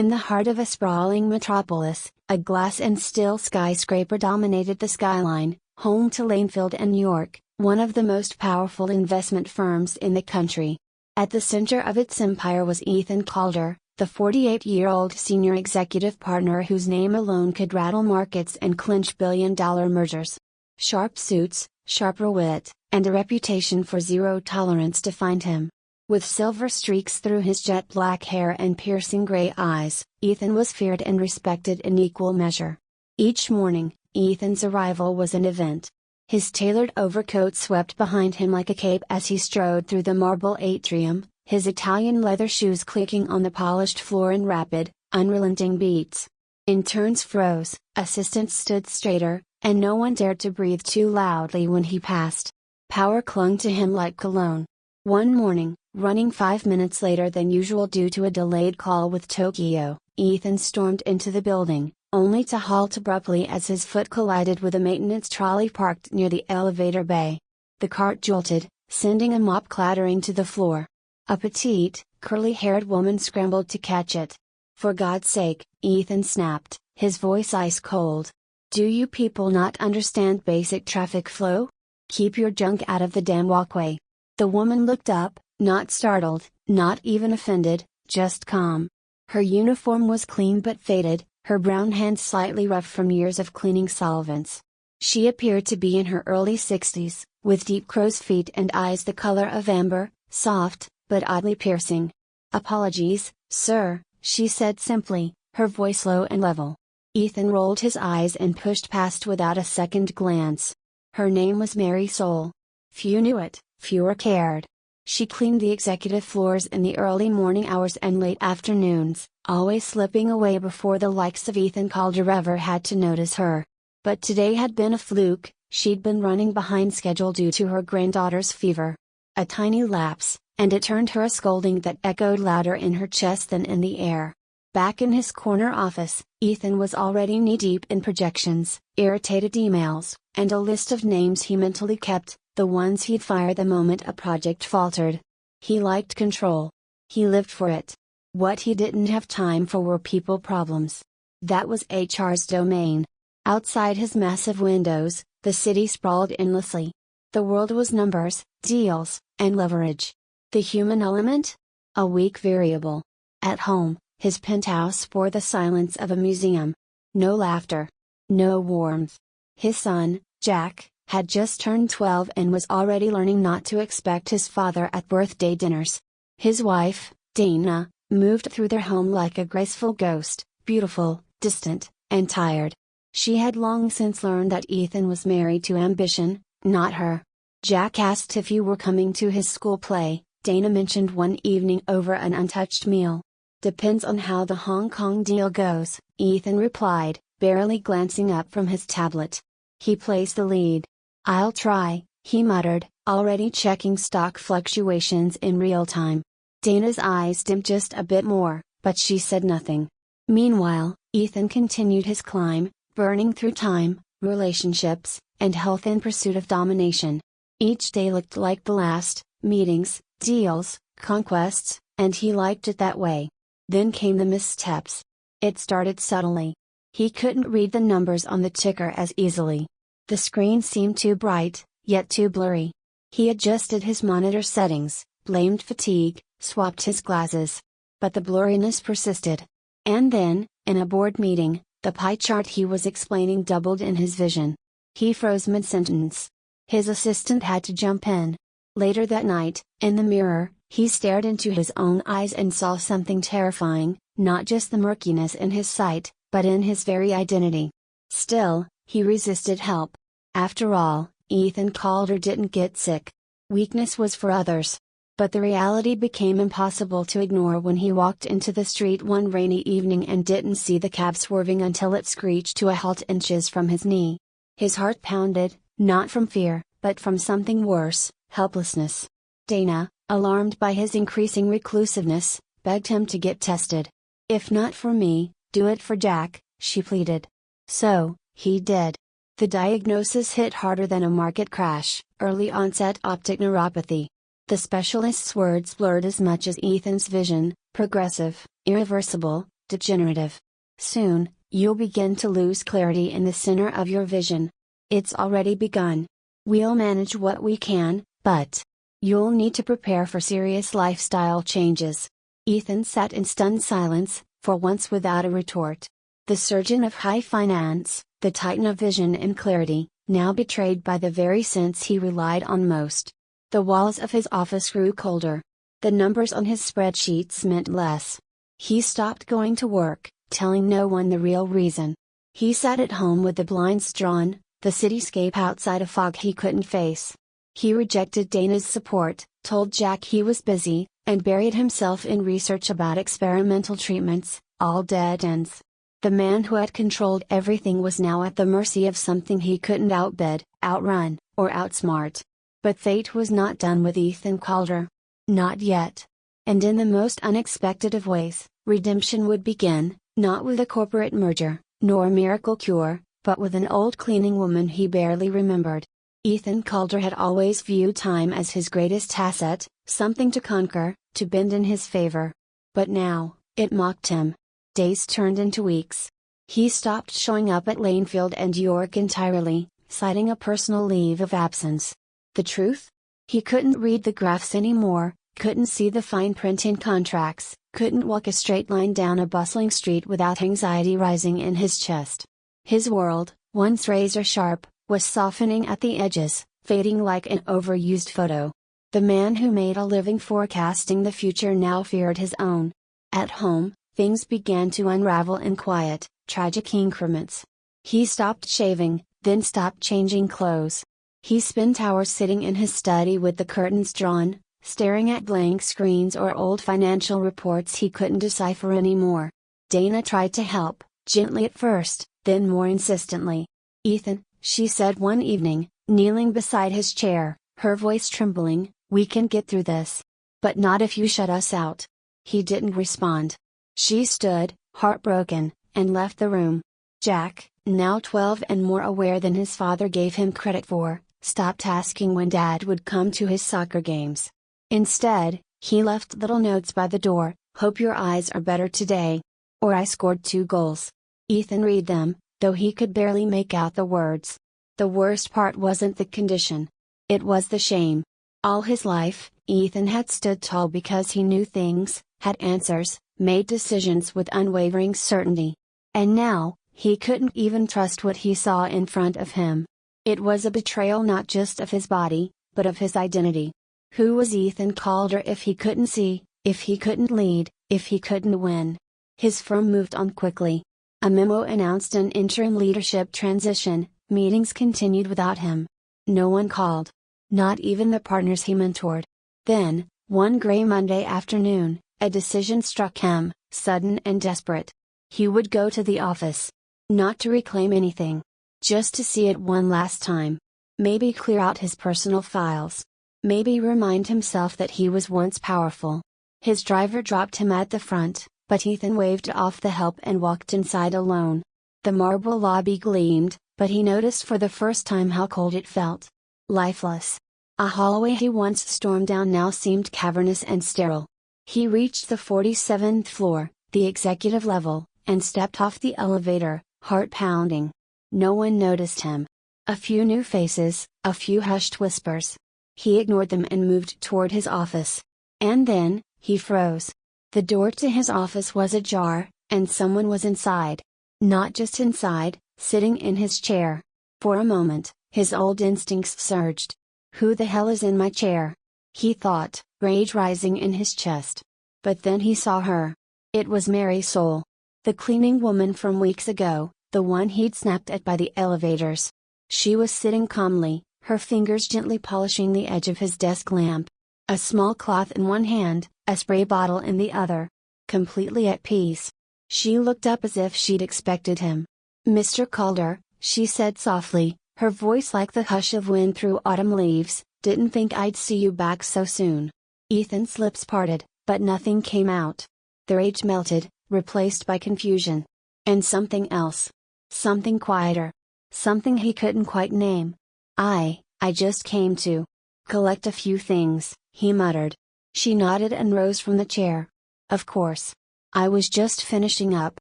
In the heart of a sprawling metropolis, a glass and steel skyscraper dominated the skyline, home to Lanefield and York, one of the most powerful investment firms in the country. At the center of its empire was Ethan Calder, the 48-year-old senior executive partner whose name alone could rattle markets and clinch billion-dollar mergers. Sharp suits, sharper wit, and a reputation for zero tolerance defined him. With silver streaks through his jet black hair and piercing gray eyes, Ethan was feared and respected in equal measure. Each morning, Ethan's arrival was an event. His tailored overcoat swept behind him like a cape as he strode through the marble atrium, his Italian leather shoes clicking on the polished floor in rapid, unrelenting beats. Interns froze, assistants stood straighter, and no one dared to breathe too loudly when he passed. Power clung to him like cologne. One morning, running 5 minutes later than usual due to a delayed call with Tokyo, Ethan stormed into the building, only to halt abruptly as his foot collided with a maintenance trolley parked near the elevator bay. The cart jolted, sending a mop clattering to the floor. A petite, curly-haired woman scrambled to catch it. "For God's sake," Ethan snapped, his voice ice cold. "Do you people not understand basic traffic flow? Keep your junk out of the damn walkway." The woman looked up, not startled, not even offended, just calm. Her uniform was clean but faded, her brown hands slightly rough from years of cleaning solvents. She appeared to be in her early 60s, with deep crow's feet and eyes the color of amber, soft, but oddly piercing. "Apologies, sir," she said simply, her voice low and level. Ethan rolled his eyes and pushed past without a second glance. Her name was Marisol. Few knew it, fewer cared. She cleaned the executive floors in the early morning hours and late afternoons, always slipping away before the likes of Ethan Calder ever had to notice her. But today had been a fluke, she'd been running behind schedule due to her granddaughter's fever. A tiny lapse, and it turned her a scolding that echoed louder in her chest than in the air. Back in his corner office, Ethan was already knee-deep in projections, irritated emails, and a list of names he mentally kept, the ones he'd fire the moment a project faltered. He liked control. He lived for it. What he didn't have time for were people problems. That was HR's domain. Outside his massive windows, the city sprawled endlessly. The world was numbers, deals, and leverage. The human element? A weak variable. At home, his penthouse bore the silence of a museum. No laughter. No warmth. His son, Jack, had just turned 12 and was already learning not to expect his father at birthday dinners. His wife, Dana, moved through their home like a graceful ghost, beautiful, distant, and tired. She had long since learned that Ethan was married to ambition, not her. Jack asked if you were coming to his school play, Dana mentioned one evening over an untouched meal. "Depends on how the Hong Kong deal goes," Ethan replied, barely glancing up from his tablet. "He plays the lead." "I'll try," he muttered, already checking stock fluctuations in real time. Dana's eyes dimmed just a bit more, but she said nothing. Meanwhile, Ethan continued his climb, burning through time, relationships, and health in pursuit of domination. Each day looked like the last: meetings, deals, conquests, and he liked it that way. Then came the missteps. It started subtly. He couldn't read the numbers on the ticker as easily. The screen seemed too bright, yet too blurry. He adjusted his monitor settings, blamed fatigue, swapped his glasses. But the blurriness persisted. And then, in a board meeting, the pie chart he was explaining doubled in his vision. He froze mid-sentence. His assistant had to jump in. Later that night, in the mirror, he stared into his own eyes and saw something terrifying, not just the murkiness in his sight, but in his very identity. Still, he resisted help. After all, Ethan Calder didn't get sick. Weakness was for others. But the reality became impossible to ignore when he walked into the street one rainy evening and didn't see the cab swerving until it screeched to a halt inches from his knee. His heart pounded, not from fear, but from something worse: helplessness. Dana, alarmed by his increasing reclusiveness, begged him to get tested. "If not for me, do it for Jack," she pleaded. So, he did. The diagnosis hit harder than a market crash: early onset optic neuropathy. The specialist's words blurred as much as Ethan's vision: progressive, irreversible, degenerative. Soon, you'll begin to lose clarity in the center of your vision. It's already begun. We'll manage what we can, but you'll need to prepare for serious lifestyle changes." Ethan sat in stunned silence, for once without a retort. The surgeon of high finance, the titan of vision and clarity, now betrayed by the very sense he relied on most. The walls of his office grew colder. The numbers on his spreadsheets meant less. He stopped going to work, telling no one the real reason. He sat at home with the blinds drawn, the cityscape outside a fog he couldn't face. He rejected Dana's support, told Jack he was busy, and buried himself in research about experimental treatments, all dead ends. The man who had controlled everything was now at the mercy of something he couldn't outbid, outrun, or outsmart. But fate was not done with Ethan Calder. Not yet. And in the most unexpected of ways, redemption would begin, not with a corporate merger, nor a miracle cure, but with an old cleaning woman he barely remembered. Ethan Calder had always viewed time as his greatest asset, something to conquer, to bend in his favor. But now, it mocked him. Days turned into weeks. He stopped showing up at Lanefield and York entirely, citing a personal leave of absence. The truth? He couldn't read the graphs anymore, couldn't see the fine print in contracts, couldn't walk a straight line down a bustling street without anxiety rising in his chest. His world, once razor sharp, was softening at the edges, fading like an overused photo. The man who made a living forecasting the future now feared his own. At home, things began to unravel in quiet, tragic increments. He stopped shaving, then stopped changing clothes. He spent hours sitting in his study with the curtains drawn, staring at blank screens or old financial reports he couldn't decipher anymore. Dana tried to help, gently at first, then more insistently. "Ethan," she said one evening, kneeling beside his chair, her voice trembling, "we can get through this. But not if you shut us out." He didn't respond. She stood, heartbroken, and left the room. Jack, now 12 and more aware than his father gave him credit for, stopped asking when Dad would come to his soccer games. Instead, he left little notes by the door: "Hope your eyes are better today." Or "I scored 2 goals. Ethan read them, though he could barely make out the words. The worst part wasn't the condition. It was the shame. All his life, Ethan had stood tall because he knew things, had answers, made decisions with unwavering certainty. And now, he couldn't even trust what he saw in front of him. It was a betrayal not just of his body, but of his identity. Who was Ethan Calder if he couldn't see, if he couldn't lead, if he couldn't win? His firm moved on quickly. A memo announced an interim leadership transition. Meetings continued without him. No one called. Not even the partners he mentored. Then, one gray Monday afternoon, a decision struck him, sudden and desperate. He would go to the office. Not to reclaim anything. Just to see it one last time. Maybe clear out his personal files. Maybe remind himself that he was once powerful. His driver dropped him at the front, but Ethan waved off the help and walked inside alone. The marble lobby gleamed, but he noticed for the first time how cold it felt. Lifeless. A hallway he once stormed down now seemed cavernous and sterile. He reached the 47th floor, the executive level, and stepped off the elevator, heart pounding. No one noticed him. A few new faces, a few hushed whispers. He ignored them and moved toward his office. And then, he froze. The door to his office was ajar, and someone was inside. Not just inside, sitting in his chair. For a moment, his old instincts surged. "Who the hell is in my chair?" he thought, rage rising in his chest. But then he saw her. It was Marisol. The cleaning woman from weeks ago, the one he'd snapped at by the elevators. She was sitting calmly, her fingers gently polishing the edge of his desk lamp. A small cloth in one hand, a spray bottle in the other. Completely at peace. She looked up as if she'd expected him. "Mr. Calder," she said softly, her voice like the hush of wind through autumn leaves, "didn't think I'd see you back so soon." Ethan's lips parted, but nothing came out. The rage melted, replaced by confusion. And something else. Something quieter. Something he couldn't quite name. I just came to collect a few things," he muttered. She nodded and rose from the chair. "Of course. I was just finishing up.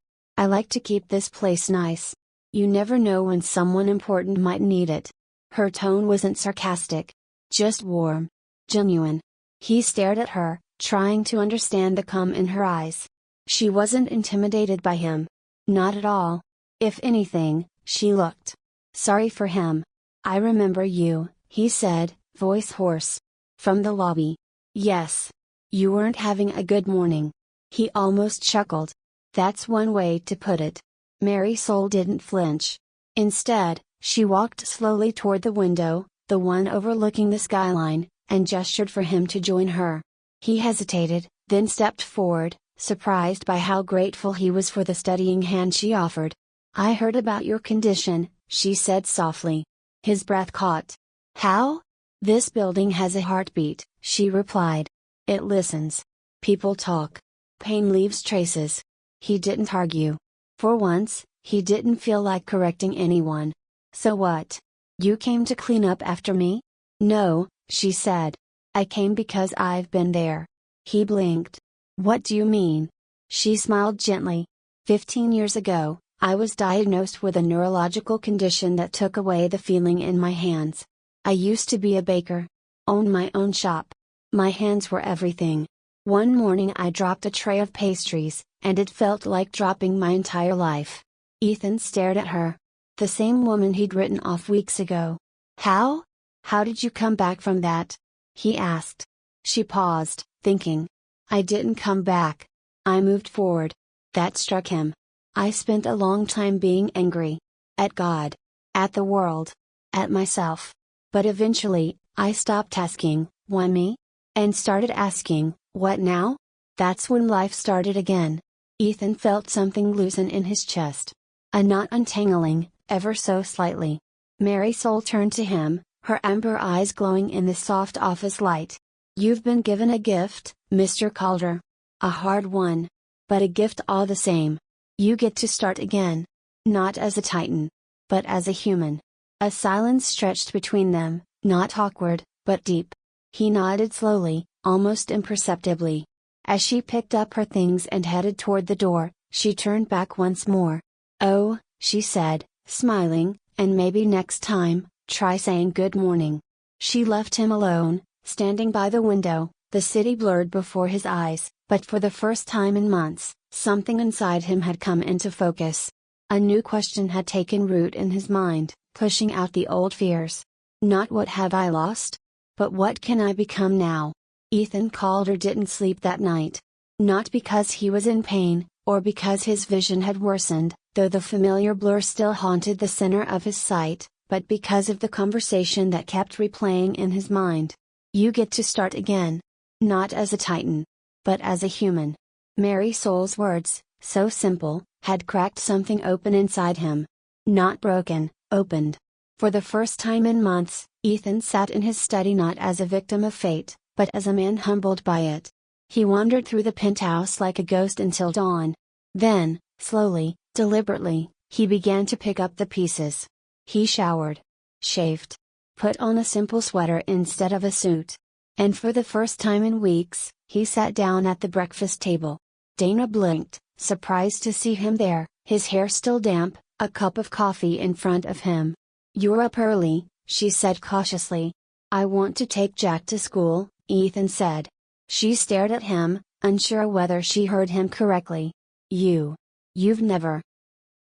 I like to keep this place nice. You never know when someone important might need it. Her tone wasn't sarcastic. Just warm. Genuine. He stared at her, trying to understand the calm in her eyes. She wasn't intimidated by him. Not at all. If anything, she looked sorry for him. I remember you, he said, voice hoarse. From the lobby. Yes. You weren't having a good morning. He almost chuckled. That's one way to put it. Marisol didn't flinch. Instead, she walked slowly toward the window, the one overlooking the skyline, and gestured for him to join her. He hesitated, then stepped forward, surprised by how grateful he was for the steadying hand she offered. I heard about your condition, she said softly. His breath caught. How? This building has a heartbeat, she replied. It listens. People talk. Pain leaves traces. He didn't argue. For once, he didn't feel like correcting anyone. So what? You came to clean up after me? No, she said. I came because I've been there. He blinked. What do you mean? She smiled gently. 15 years ago, I was diagnosed with a neurological condition that took away the feeling in my hands. I used to be a baker. Owned my own shop. My hands were everything. One morning I dropped a tray of pastries, and it felt like dropping my entire life. Ethan stared at her. The same woman he'd written off weeks ago. How? How did you come back from that? He asked. She paused, thinking. I didn't come back. I moved forward. That struck him. I spent a long time being angry. At God. At the world. At myself. But eventually, I stopped asking, why me? And started asking, what now? That's when life started again. Ethan felt something loosen in his chest. A knot untangling, ever so slightly. Marisol turned to him, her amber eyes glowing in the soft office light. You've been given a gift, Mr. Calder. A hard one. But a gift all the same. You get to start again. Not as a titan. But as a human. A silence stretched between them, not awkward, but deep. He nodded slowly, almost imperceptibly. As she picked up her things and headed toward the door, she turned back once more. Oh, she said, smiling, and maybe next time, try saying good morning. She left him alone, standing by the window, the city blurred before his eyes, but for the first time in months, something inside him had come into focus. A new question had taken root in his mind, pushing out the old fears. Not what have I lost? But what can I become now? Ethan Calder didn't sleep that night. Not because he was in pain, or because his vision had worsened, though the familiar blur still haunted the center of his sight, but because of the conversation that kept replaying in his mind. You get to start again. Not as a titan. But as a human. Marisol's words, so simple, had cracked something open inside him. Not broken, opened. For the first time in months, Ethan sat in his study not as a victim of fate, but as a man humbled by it. He wandered through the penthouse like a ghost until dawn. Then, slowly, deliberately, he began to pick up the pieces. He showered. Shaved. Put on a simple sweater instead of a suit. And for the first time in weeks, he sat down at the breakfast table. Dana blinked, surprised to see him there, his hair still damp, a cup of coffee in front of him. You're up early, she said cautiously. I want to take Jack to school, Ethan said. She stared at him, unsure whether she heard him correctly. You've never.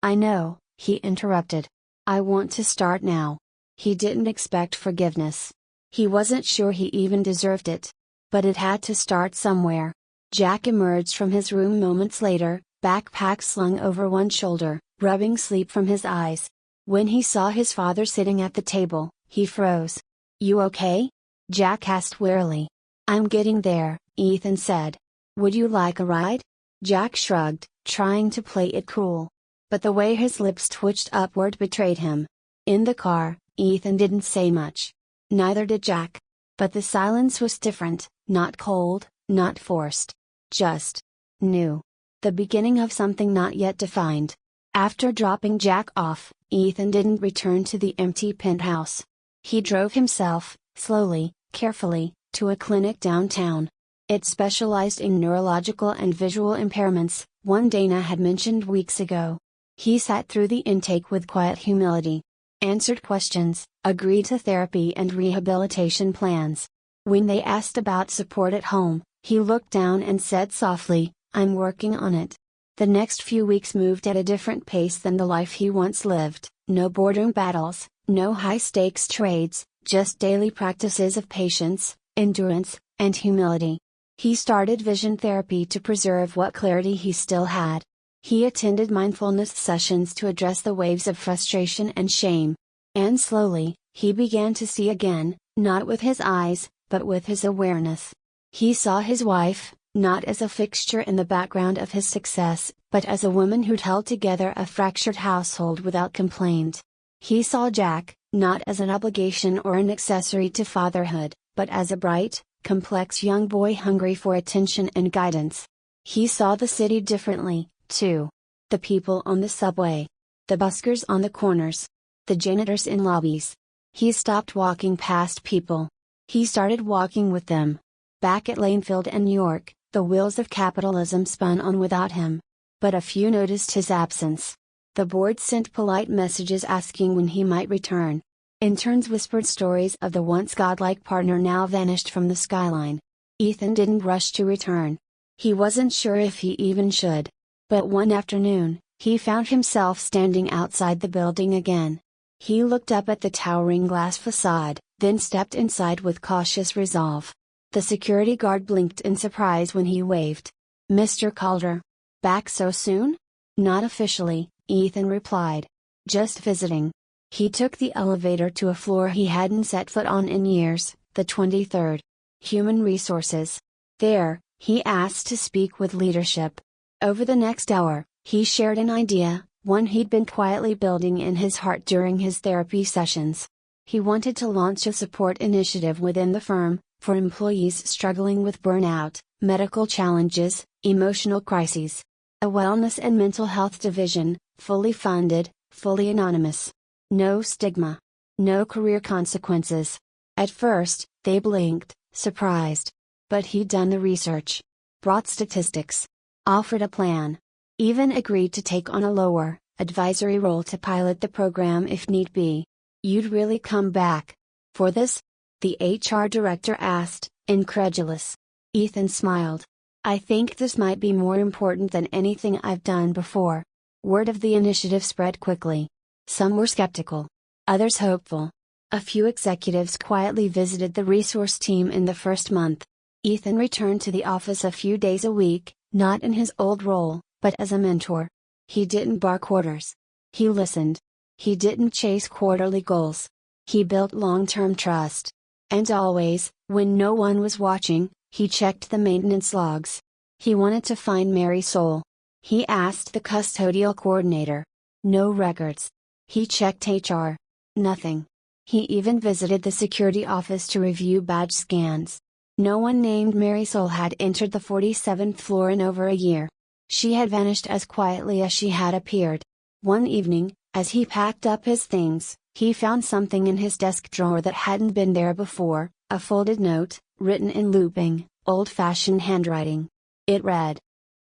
I know, he interrupted. I want to start now. He didn't expect forgiveness. He wasn't sure he even deserved it. But it had to start somewhere. Jack emerged from his room moments later, backpack slung over one shoulder, rubbing sleep from his eyes. When he saw his father sitting at the table, he froze. You okay? Jack asked wearily. I'm getting there, Ethan said. Would you like a ride? Jack shrugged, trying to play it cool. But the way his lips twitched upward betrayed him. In the car, Ethan didn't say much. Neither did Jack. But the silence was different, not cold, not forced. Just new. The beginning of something not yet defined. After dropping Jack off, Ethan didn't return to the empty penthouse. He drove himself, slowly, carefully, to a clinic downtown. It specialized in neurological and visual impairments, one Dana had mentioned weeks ago. He sat through the intake with quiet humility, answered questions, agreed to therapy and rehabilitation plans. When they asked about support at home, he looked down and said softly, "I'm working on it." The next few weeks moved at a different pace than the life he once lived. No boardroom battles, no high-stakes trades, just daily practices of patience, endurance, and humility. He started vision therapy to preserve what clarity he still had. He attended mindfulness sessions to address the waves of frustration and shame. And slowly, he began to see again, not with his eyes, but with his awareness. He saw his wife, not as a fixture in the background of his success, but as a woman who'd held together a fractured household without complaint. He saw Jack, not as an obligation or an accessory to fatherhood, but as a bright, complex young boy hungry for attention and guidance. He saw the city differently, too. The people on the subway. The buskers on the corners. The janitors in lobbies. He stopped walking past people. He started walking with them. Back at Lanefield and York, the wheels of capitalism spun on without him. But a few noticed his absence. The board sent polite messages asking when he might return. Interns whispered stories of the once godlike partner now vanished from the skyline. Ethan didn't rush to return. He wasn't sure if he even should. But one afternoon, he found himself standing outside the building again. He looked up at the towering glass facade, then stepped inside with cautious resolve. The security guard blinked in surprise when he waved. "Mr. Calder. Back so soon?" "Not officially," Ethan replied. "Just visiting." He took the elevator to a floor he hadn't set foot on in years, the 23rd. Human Resources. There, he asked to speak with leadership. Over the next hour, he shared an idea, one he'd been quietly building in his heart during his therapy sessions. He wanted to launch a support initiative within the firm, for employees struggling with burnout, medical challenges, emotional crises. A wellness and mental health division, fully funded, fully anonymous. No stigma. No career consequences. At first, they blinked, surprised. But he'd done the research. Brought statistics. Offered a plan. Even agreed to take on a lower, advisory role to pilot the program if need be. "You'd really come back for this?" the HR director asked, incredulous. Ethan smiled. "I think this might be more important than anything I've done before." Word of the initiative spread quickly. Some were skeptical. Others hopeful. A few executives quietly visited the resource team in the first month. Ethan returned to the office a few days a week, not in his old role, but as a mentor. He didn't bark orders. He listened. He didn't chase quarterly goals. He built long-term trust. And always, when no one was watching, he checked the maintenance logs. He wanted to find Marisol. He asked the custodial coordinator. No records. He checked HR. Nothing. He even visited the security office to review badge scans. No one named Marisol had entered the 47th floor in over a year. She had vanished as quietly as she had appeared. One evening, as he packed up his things, he found something in his desk drawer that hadn't been there before, a folded note, written in looping, old-fashioned handwriting. It read: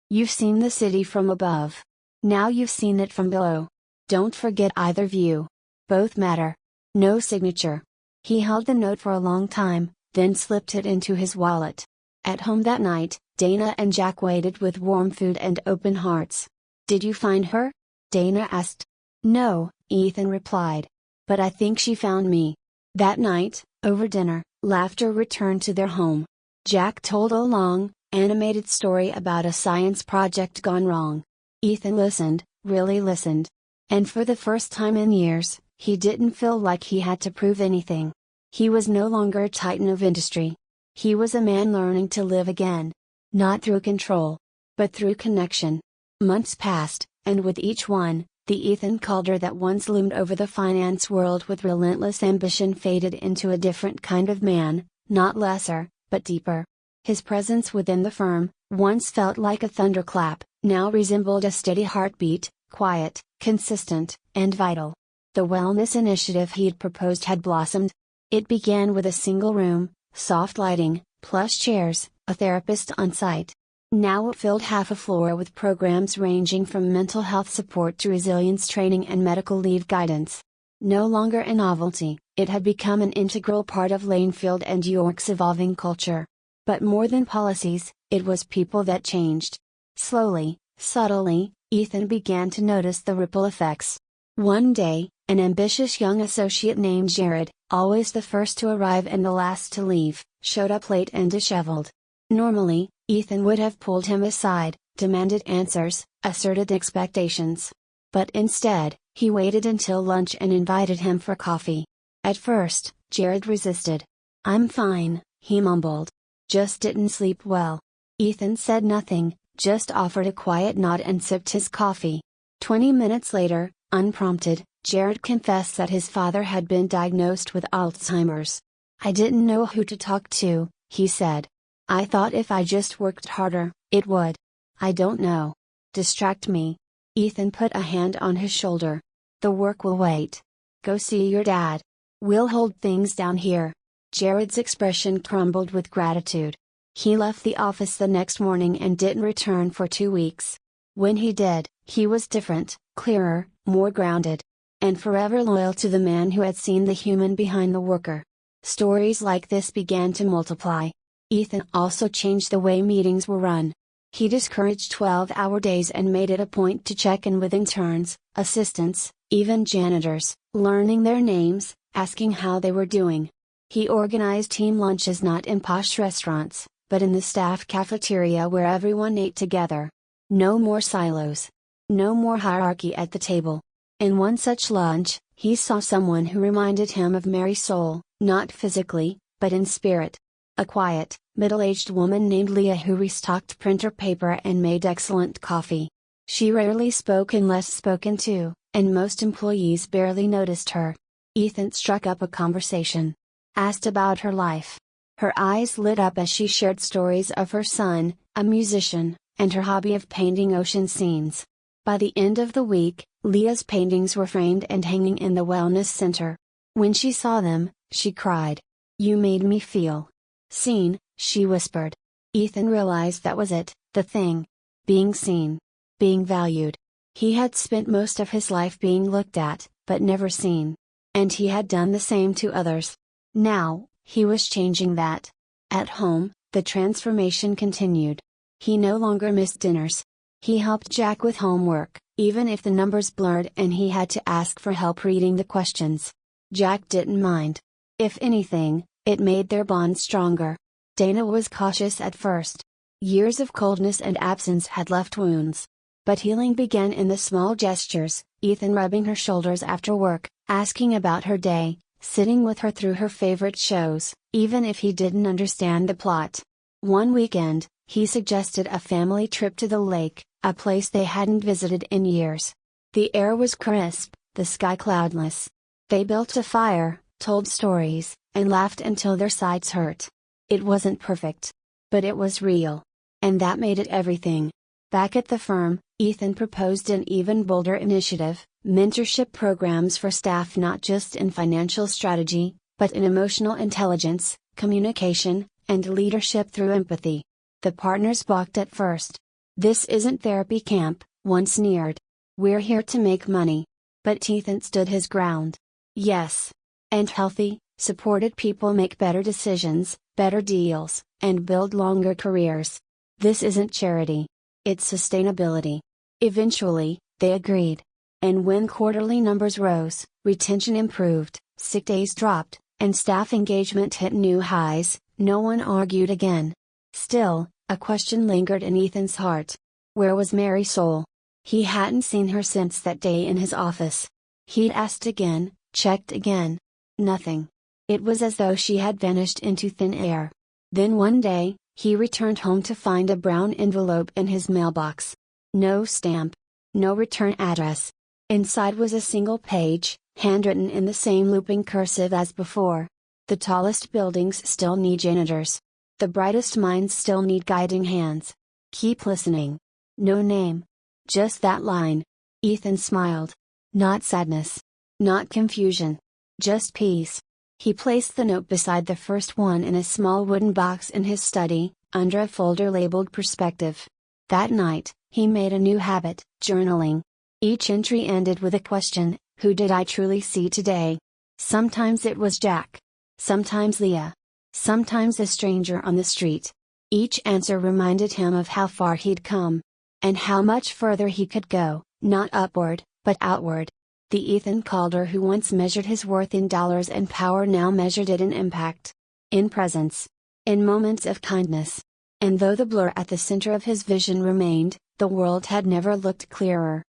"You've seen the city from above. Now you've seen it from below. Don't forget either view. Both matter." No signature. He held the note for a long time, then slipped it into his wallet. At home that night, Dana and Jack waited with warm food and open hearts. "Did you find her?" Dana asked. "No," Ethan replied. "But I think she found me." That night, over dinner, laughter returned to their home. Jack told a long, animated story about a science project gone wrong. Ethan listened, really listened. And for the first time in years, he didn't feel like he had to prove anything. He was no longer a titan of industry. He was a man learning to live again. Not through control, but through connection. Months passed, and with each one, the Ethan Calder that once loomed over the finance world with relentless ambition faded into a different kind of man, not lesser, but deeper. His presence within the firm, once felt like a thunderclap, now resembled a steady heartbeat, quiet, consistent, and vital. The wellness initiative he'd proposed had blossomed. It began with a single room, soft lighting, plush chairs, a therapist on site. Now it filled half a floor with programs ranging from mental health support to resilience training and medical leave guidance. No longer a novelty, it had become an integral part of Lanefield and York's evolving culture. But more than policies, it was people that changed. Slowly, subtly, Ethan began to notice the ripple effects. One day, an ambitious young associate named Jared, always the first to arrive and the last to leave, showed up late and disheveled. Normally, Ethan would have pulled him aside, demanded answers, asserted expectations. But instead, he waited until lunch and invited him for coffee. At first, Jared resisted. "I'm fine," he mumbled. "Just didn't sleep well." Ethan said nothing, just offered a quiet nod and sipped his coffee. 20 minutes later, unprompted, Jared confessed that his father had been diagnosed with Alzheimer's. "I didn't know who to talk to," he said. "I thought if I just worked harder, it would. I don't know. Distract me." Ethan put a hand on his shoulder. "The work will wait. Go see your dad. We'll hold things down here." Jared's expression crumbled with gratitude. He left the office the next morning and didn't return for 2 weeks. When he did, he was different, clearer, more grounded. And forever loyal to the man who had seen the human behind the worker. Stories like this began to multiply. Ethan also changed the way meetings were run. He discouraged 12-hour days and made it a point to check in with interns, assistants, even janitors, learning their names, asking how they were doing. He organized team lunches not in posh restaurants, but in the staff cafeteria where everyone ate together. No more silos. No more hierarchy at the table. In one such lunch, he saw someone who reminded him of Marisol, not physically, but in spirit. A quiet, middle-aged woman named Leah who restocked printer paper and made excellent coffee. She rarely spoke unless spoken to, and most employees barely noticed her. Ethan struck up a conversation. Asked about her life. Her eyes lit up as she shared stories of her son, a musician, and her hobby of painting ocean scenes. By the end of the week, Leah's paintings were framed and hanging in the wellness center. When she saw them, she cried. "You made me feel seen," she whispered. Ethan realized that was it, the thing. Being seen. Being valued. He had spent most of his life being looked at, but never seen. And he had done the same to others. Now, he was changing that. At home, the transformation continued. He no longer missed dinners. He helped Jack with homework, even if the numbers blurred and he had to ask for help reading the questions. Jack didn't mind. If anything, it made their bond stronger. Dana was cautious at first. Years of coldness and absence had left wounds. But healing began in the small gestures, Ethan rubbing her shoulders after work, asking about her day, sitting with her through her favorite shows, even if he didn't understand the plot. One weekend, he suggested a family trip to the lake, a place they hadn't visited in years. The air was crisp, the sky cloudless. They built a fire, told stories, and laughed until their sides hurt. It wasn't perfect. But it was real. And that made it everything. Back at the firm, Ethan proposed an even bolder initiative, mentorship programs for staff not just in financial strategy, but in emotional intelligence, communication, and leadership through empathy. The partners balked at first. "This isn't therapy camp," one sneered. "We're here to make money." But Ethan stood his ground. Yes. And healthy, supported people make better decisions, better deals, and build longer careers. This isn't charity. It's sustainability. Eventually, they agreed. And when quarterly numbers rose, retention improved, sick days dropped, and staff engagement hit new highs, no one argued again. Still, a question lingered in Ethan's heart. Where was Marisol? He hadn't seen her since that day in his office. He'd asked again, checked again. Nothing. It was as though she had vanished into thin air. Then one day, he returned home to find a brown envelope in his mailbox. No stamp. No return address. Inside was a single page, handwritten in the same looping cursive as before. The tallest buildings still need janitors. The brightest minds still need guiding hands. Keep listening. No name. Just that line. Ethan smiled. Not sadness. Not confusion. Just peace. He placed the note beside the first one in a small wooden box in his study, under a folder labeled Perspective. That night, he made a new habit, journaling. Each entry ended with a question: who did I truly see today? Sometimes it was Jack. Sometimes Leah. Sometimes a stranger on the street. Each answer reminded him of how far he'd come. And how much further he could go, not upward, but outward. The Ethan Calder who once measured his worth in dollars and power now measured it in impact. In presence. In moments of kindness. And though the blur at the center of his vision remained, the world had never looked clearer.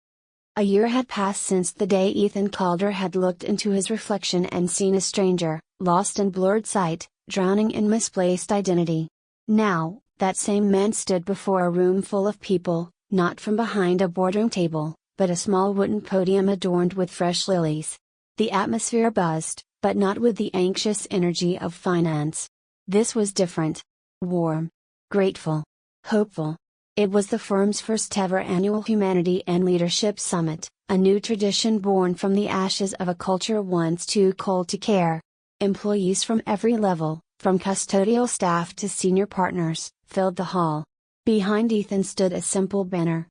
A year had passed since the day Ethan Calder had looked into his reflection and seen a stranger, lost in blurred sight, drowning in misplaced identity. Now, that same man stood before a room full of people, not from behind a boardroom table, but a small wooden podium adorned with fresh lilies. The atmosphere buzzed, but not with the anxious energy of finance. This was different. Warm. Grateful. Hopeful. It was the firm's first ever annual Humanity and Leadership Summit, a new tradition born from the ashes of a culture once too cold to care. Employees from every level, from custodial staff to senior partners, filled the hall. Behind Ethan stood a simple banner.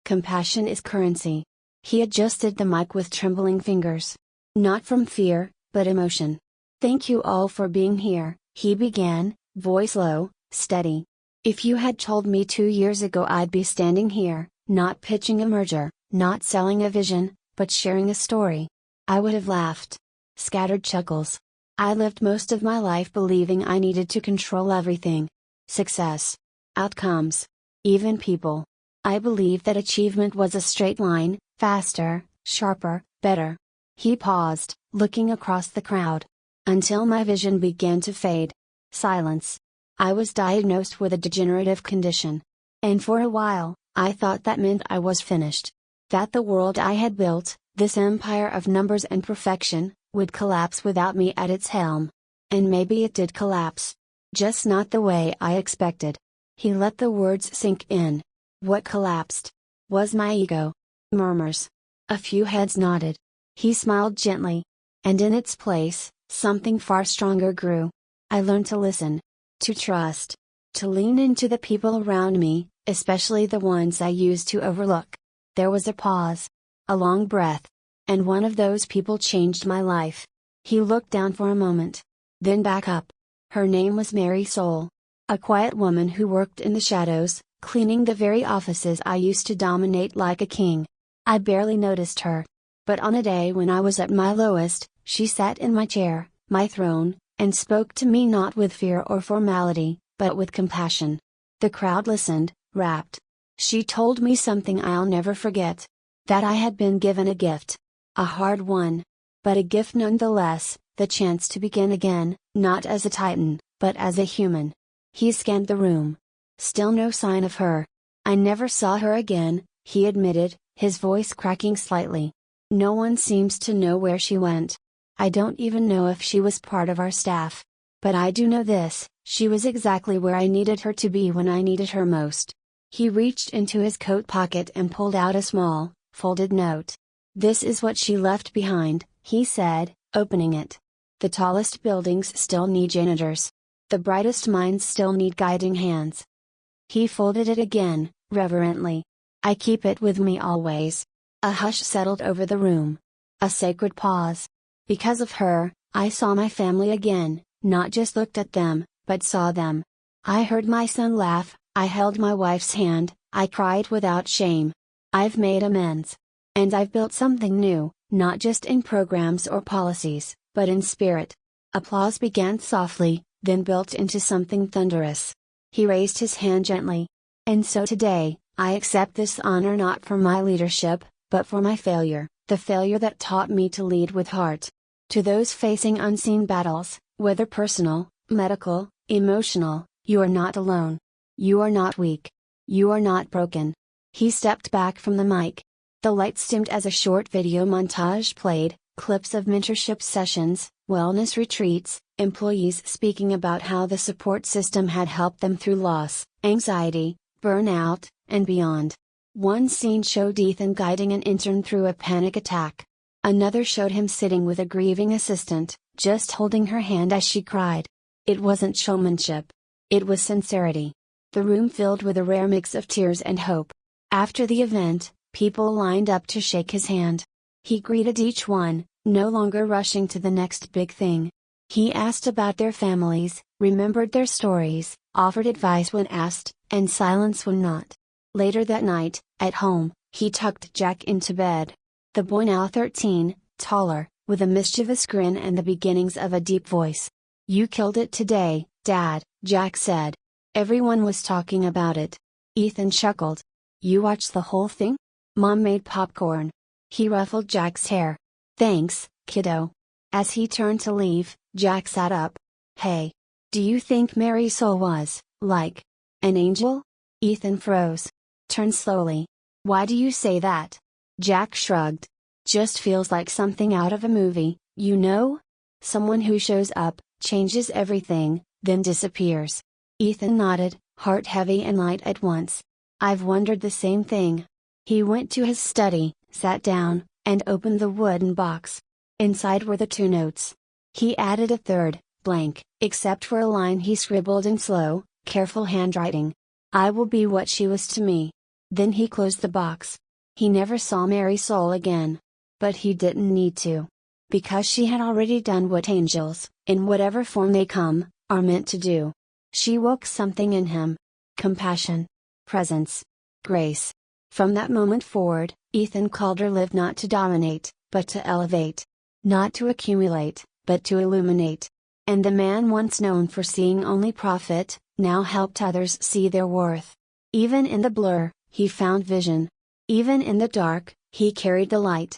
Compassion is currency. He adjusted the mic with trembling fingers. Not from fear, but emotion. Thank you all for being here, he began, voice low, steady. If you had told me 2 years ago I'd be standing here, not pitching a merger, not selling a vision, but sharing a story, I would have laughed. Scattered chuckles. I lived most of my life believing I needed to control everything. Success. Outcomes. Even people. I believed that achievement was a straight line, faster, sharper, better. He paused, looking across the crowd. Until my vision began to fade. Silence. I was diagnosed with a degenerative condition. And for a while, I thought that meant I was finished. That the world I had built, this empire of numbers and perfection, would collapse without me at its helm. And maybe it did collapse. Just not the way I expected. He let the words sink in. What collapsed? Was my ego. Murmurs. A few heads nodded. He smiled gently. And in its place, something far stronger grew. I learned to listen. To trust. To lean into the people around me, especially the ones I used to overlook. There was a pause. A long breath. And one of those people changed my life. He looked down for a moment. Then back up. Her name was Marisol. A quiet woman who worked in the shadows, cleaning the very offices I used to dominate like a king. I barely noticed her. But on a day when I was at my lowest, she sat in my chair, my throne, and spoke to me not with fear or formality, but with compassion. The crowd listened, rapt. She told me something I'll never forget. That I had been given a gift. A hard one. But a gift nonetheless, the chance to begin again, not as a titan, but as a human. He scanned the room. Still no sign of her. I never saw her again, he admitted, his voice cracking slightly. No one seems to know where she went. I don't even know if she was part of our staff. But I do know this, she was exactly where I needed her to be when I needed her most. He reached into his coat pocket and pulled out a small, folded note. This is what she left behind, he said, opening it. The tallest buildings still need janitors. The brightest minds still need guiding hands. He folded it again, reverently. I keep it with me always. A hush settled over the room. A sacred pause. Because of her, I saw my family again, not just looked at them, but saw them. I heard my son laugh, I held my wife's hand, I cried without shame. I've made amends. And I've built something new, not just in programs or policies, but in spirit. Applause began softly, then built into something thunderous. He raised his hand gently. And so today, I accept this honor not for my leadership, but for my failure, the failure that taught me to lead with heart. To those facing unseen battles, whether personal, medical, emotional, you are not alone. You are not weak. You are not broken. He stepped back from the mic. The lights dimmed as a short video montage played, clips of mentorship sessions, wellness retreats, employees speaking about how the support system had helped them through loss, anxiety, burnout, and beyond. One scene showed Ethan guiding an intern through a panic attack. Another showed him sitting with a grieving assistant, just holding her hand as she cried. It wasn't showmanship. It was sincerity. the room filled with a rare mix of tears and hope. After the event, people lined up to shake his hand. He greeted each one, no longer rushing to the next big thing. He asked about their families, remembered their stories, offered advice when asked, and silence when not. Later that night, at home, he tucked Jack into bed. The boy, now 13, taller, with a mischievous grin and the beginnings of a deep voice. "You killed it today, Dad," Jack said. Everyone was talking about it. Ethan chuckled. "You watched the whole thing?" "Mom made popcorn." He ruffled Jack's hair. "Thanks, kiddo." As he turned to leave, Jack sat up. "Hey. Do you think Marisol was, like, an angel?" Ethan froze. "Turn slowly. Why do you say that?" Jack shrugged. "Just feels like something out of a movie, you know? Someone who shows up, changes everything, then disappears." Ethan nodded, heart heavy and light at once. "I've wondered the same thing." He went to his study, sat down, and opened the wooden box. Inside were the 2 notes. He added a third, blank, except for a line he scribbled in slow, careful handwriting. "I will be what she was to me." Then he closed the box. He never saw Marisol again. But he didn't need to. Because she had already done what angels, in whatever form they come, are meant to do. She woke something in him. Compassion. Presence. Grace. From that moment forward, Ethan Calder lived not to dominate, but to elevate. Not to accumulate, but to illuminate. And the man once known for seeing only profit, now helped others see their worth. Even in the blur, he found vision. Even in the dark, he carried the light.